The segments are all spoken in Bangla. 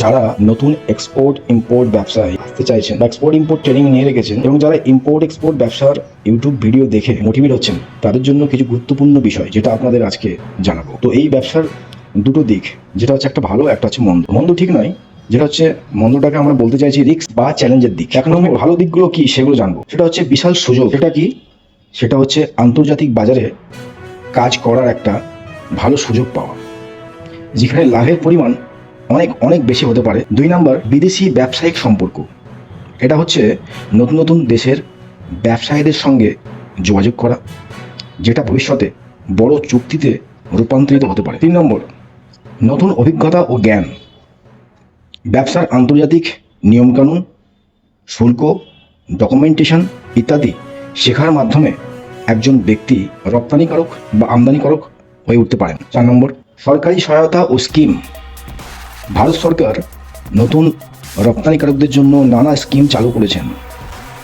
যারা নতুন এক্সপোর্ট ইম্পোর্ট ব্যবসায় আসতে চাইছেন বা এক্সপোর্ট ইম্পোর্ট ট্রেনিং নিয়ে রেখেছেন এবং যারা ইম্পোর্ট এক্সপোর্ট ব্যবসার ইউটিউব ভিডিও দেখে মোটিভেট হচ্ছেন, তাদের জন্য কিছু গুরুত্বপূর্ণ বিষয় যেটা আপনাদের আজকে জানাবো। তো এই ব্যবসার দুটো দিক, যেটা হচ্ছে একটা ভালো, একটা হচ্ছে মন্দ। মন্দ ঠিক নয়, যেটা হচ্ছে মন্দটাকে আমরা বলতে চাইছি রিস্ক বা চ্যালেঞ্জের দিক। এক নম্বর ভালো দিকগুলো কি সেগুলো জানবো। সেটা হচ্ছে বিশাল সুযোগ। সেটা কি? সেটা হচ্ছে আন্তর্জাতিক বাজারে কাজ করার একটা ভালো সুযোগ পাওয়া, যেখানে লাভের পরিমাণ অনেক অনেক বেশি হতে পারে। 2 নম্বর বিদেশি ব্যবসায়িক সম্পর্ক। এটা হচ্ছে নতুন নতুন দেশের ব্যবসায়ীদের সঙ্গে যোগাযোগ করা, যেটা ভবিষ্যতে বড় চুক্তিতে রূপান্তরিত হতে পারে। 3 নম্বর নতুন অভিজ্ঞতা ও জ্ঞান। ব্যবসার আন্তর্জাতিক নিয়মকানুন, শুল্ক, ডকুমেন্টেশন ইত্যাদি শেখার মাধ্যমে একজন ব্যক্তি রপ্তানিকারক বা আমদানিকারক হয়ে উঠতে পারেন। 4 নম্বর সরকারি সহায়তা ও স্কিম। ভারত সরকার নতুন রপ্তানিকারকদের জন্য নানা স্কিম চালু করেছেন,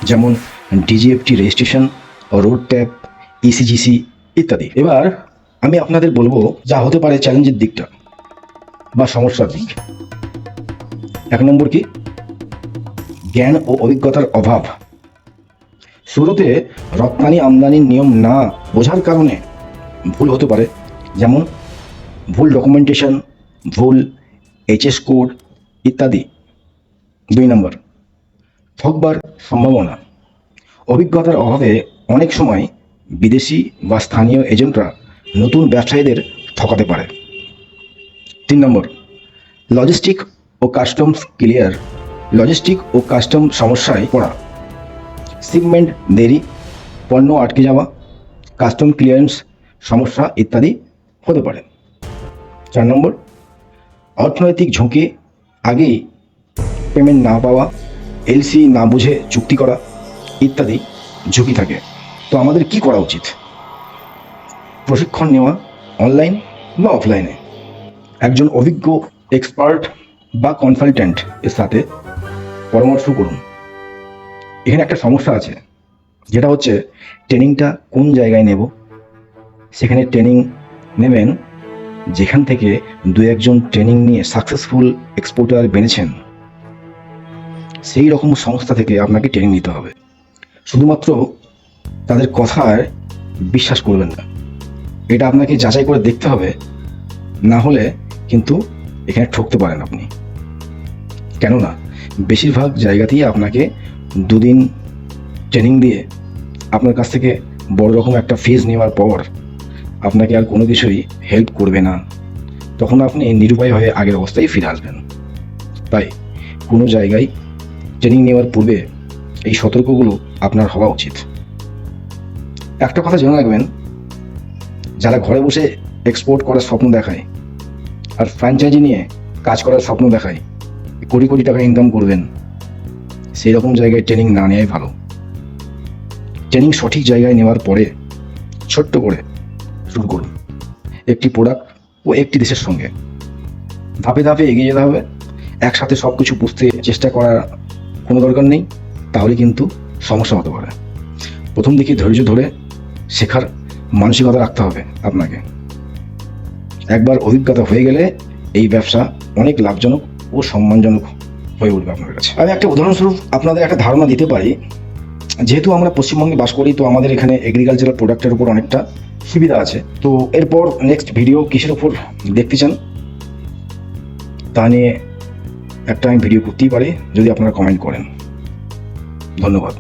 যেমন ডিজিএফটি রেজিস্ট্রেশন, রোড ট্যাপ, ইসিজিসি ইত্যাদি। এবার আমি আপনাদের বলবো যা হতে পারে চ্যালেঞ্জের দিকটা বা সমস্যার দিক। 1 নম্বর কি? জ্ঞান ও অভিজ্ঞতার অভাব। শুরুতে রপ্তানি আমদানির নিয়ম না বোঝার কারণে ভুল হতে পারে, যেমন ভুল ডকুমেন্টেশন, ভুল এইচএস কোড ইত্যাদি। 2 নম্বর ঠকবার সম্ভাবনা। অভিজ্ঞতার অভাবে অনেক সময় বিদেশি বা স্থানীয় এজেন্টরা নতুন ব্যবসায়ীদের ঠকাতে পারে। 3 নম্বর লজিস্টিক ও কাস্টমস ক্লিয়ার। লজিস্টিক ও কাস্টম সমস্যায় পড়া, শিপমেন্ট দেরি, পণ্য আটকে যাওয়া, কাস্টম ক্লিয়ারেন্স সমস্যা ইত্যাদি হতে পারে। 4 নম্বর অর্থনৈতিক ঝুঁকি। আগেই পেমেন্ট না পাওয়া, এলসি না বুঝে চুক্তি করা ইত্যাদি ঝুঁকি থাকে। তো আমাদের কি করা উচিত? প্রশিক্ষণ নেওয়া, অনলাইন বা অফলাইনে। একজন অভিজ্ঞ এক্সপার্ট বা কনসালট্যান্ট এর সাথে পরামর্শ করুন। এখানে একটা সমস্যা আছে, যেটা হচ্ছে ট্রেনিংটা কোন জায়গায় নেব। সেখানে ট্রেনিং নেবেন যেখান থেকে 2-1জন ট্রেনিং নিয়ে সাকসেসফুল এক্সপোর্টার বেনেছেন, সেই রকম সংস্থা থেকে আপনাকে ট্রেনিং নিতে হবে। শুধুমাত্র তাদের কথায় বিশ্বাস করবেন না, এটা আপনাকে যাচাই করে দেখতে হবে, না হলে কিন্তু এখানে ঠকতে পারেন আপনি। কেননা বেশিরভাগ জায়গাতেই আপনাকে 2 দিন ট্রেনিং দিয়ে আপনার কাছ থেকে বড় রকম একটা ফিজ নেওয়ার পর আপনাকে আর কোনো কিছুই হেল্প করবে না, তখন আপনি নিরুপায় হয়ে আগের অবস্থায় ফিরে আসবেন। তাই কোনো জায়গায় ট্রেনিং নেওয়ার পূর্বে এই সতর্কগুলো আপনার হওয়া উচিত। একটা কথা জেনে রাখবেন, যারা ঘরে বসে এক্সপোর্ট করার স্বপ্ন দেখায় আর ফ্র্যাঞ্চাইজি নিয়ে কাজ করার স্বপ্ন দেখায়, কোটি কোটি টাকা ইনকাম করবেন, সেই রকম জায়গায় ট্রেনিং না নেওয়াই ভালো। ট্রেনিং সঠিক জায়গায় নেওয়ার পরে ছোট্ট করে শুরু করুন, একটি প্রোডাক্ট ও একটি দেশের সঙ্গে ধাপে ধাপে এগিয়ে যেতে হবে। একসাথে সব কিছু বুঝতে চেষ্টা করার কোনো দরকার নেই, তাহলে কিন্তু সমস্যা হতে পারে। প্রথম দিকে ধৈর্য ধরে শেখার মানসিকতা রাখতে হবে আপনাকে। একবার অভিজ্ঞতা হয়ে গেলে এই ব্যবসা অনেক লাভজনক ও সম্মানজনক হয়ে উঠবে আপনার কাছে। আমি একটা উদাহরণস্বরূপ আপনাদের একটা ধারণা দিতে পারি। যেহেতু আমরা পশ্চিমবঙ্গে বাস করি, তো আমাদের এখানে এগ্রিকালচারাল প্রোডাক্টের উপর অনেকটা সুবিধা আছে। তো এরপর নেক্সট ভিডিও কিসের উপর দেখতে চান তা নিয়ে একটা আমি ভিডিও করতেই পারি, যদি আপনারা কমেন্ট করেন। ধন্যবাদ।